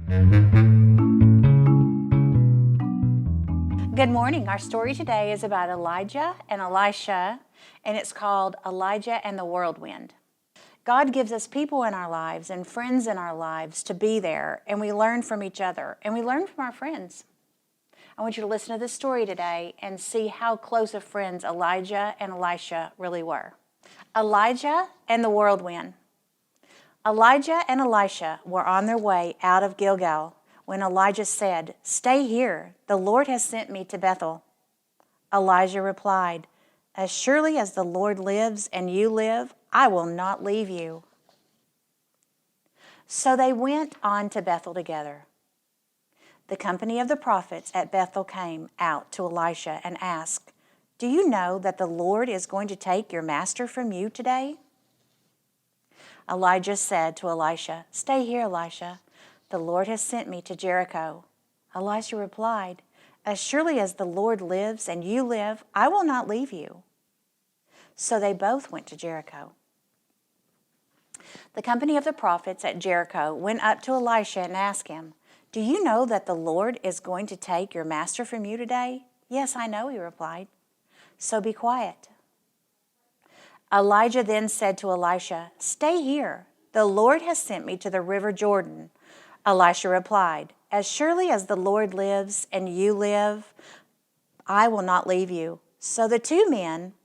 Good morning. Our story today is about Elijah and Elisha, and it's called Elijah and the Whirlwind. God gives us people in our lives and friends in our lives to be there, and we learn from each other, and we learn from our friends. I want you to listen to this story today and see how close of friends Elijah and Elisha really were. Elijah and the Whirlwind. Elijah and Elisha were on their way out of Gilgal when Elijah said, "Stay here, the Lord has sent me to Bethel." Elijah replied, "As surely as the Lord lives and you live, I will not leave you." So they went on to Bethel together. The company of the prophets at Bethel came out to Elisha and asked, "Do you know that the Lord is going to take your master from you today?" Elijah said to Elisha, "Stay here, Elisha. The Lord has sent me to Jericho." Elisha replied, "As surely as the Lord lives and you live, I will not leave you." So they both went to Jericho. The company of the prophets at Jericho went up to Elisha and asked him, "Do you know that the Lord is going to take your master from you today?" "Yes, I know," he replied. "So be quiet." Elijah then said to Elisha, "Stay here. The Lord has sent me to the river Jordan." Elisha replied, "As surely as the Lord lives and you live, I will not leave you." So the two men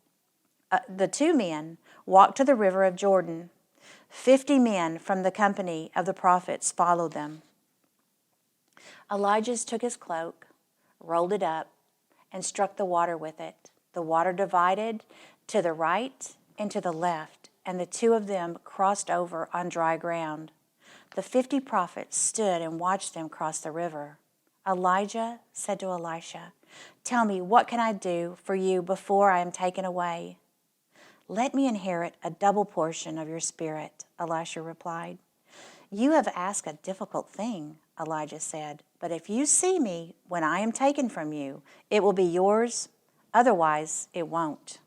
walked to the river of Jordan. 50 men from the company of the prophets followed them. Elijah took his cloak, rolled it up, and struck the water with it. The water divided to the right and to the left, and the two of them crossed over on dry ground. The 50 prophets stood and watched them cross the river. Elijah said to Elisha, "Tell me, what can I do for you before I am taken away?" "Let me inherit a double portion of your spirit," Elisha replied. "You have asked a difficult thing," Elijah said, "but if you see me when I am taken from you, it will be yours. Otherwise, it won't."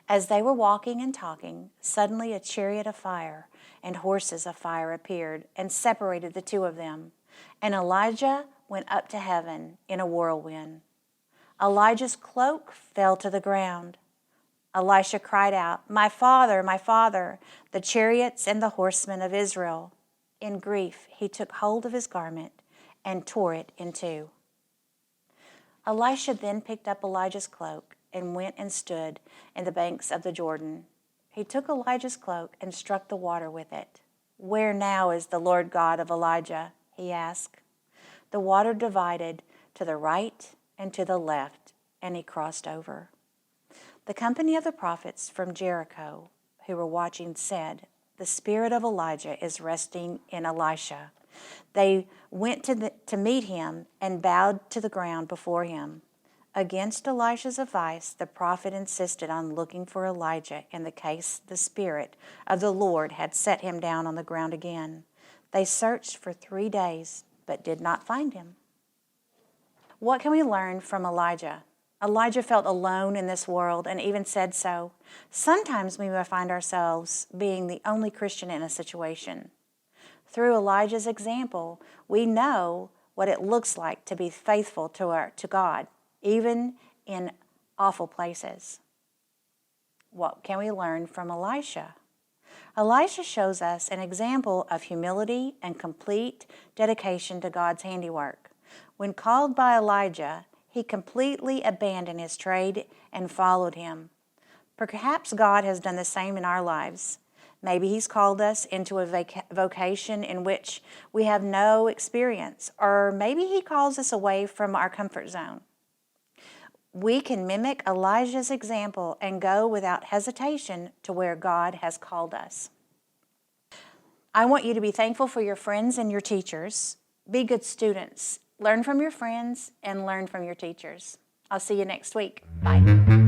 As they were walking and talking, suddenly a chariot of fire and horses of fire appeared and separated the two of them. And Elijah went up to heaven in a whirlwind. Elijah's cloak fell to the ground. Elisha cried out, my father, the chariots and the horsemen of Israel." In grief, he took hold of his garment and tore it in two. Elisha then picked up Elijah's cloak and went and stood in the banks of the Jordan. He took Elijah's cloak and struck the water with it. "Where now is the Lord God of Elijah?" he asked. The water divided to the right and to the left, and he crossed over. The company of the prophets from Jericho who were watching said, "The spirit of Elijah is resting in Elisha." They went to meet him and bowed to the ground before him. Against Elisha's advice, the prophet insisted on looking for Elijah in the case the Spirit of the Lord had set him down on the ground again. They searched for 3 days, but did not find him. What can we learn from Elijah? Elijah felt alone in this world and even said so. Sometimes we may find ourselves being the only Christian in a situation. Through Elijah's example, we know what it looks like to be faithful to God, even in awful places. What can we learn from Elisha? Elisha shows us an example of humility and complete dedication to God's handiwork. When called by Elijah, he completely abandoned his trade and followed him. Perhaps God has done the same in our lives. Maybe he's called us into a vocation in which we have no experience, or maybe he calls us away from our comfort zone. We can mimic Elijah's example and go without hesitation to where God has called us. I want you to be thankful for your friends and your teachers. Be good students. Learn from your friends and learn from your teachers. I'll see you next week. Bye.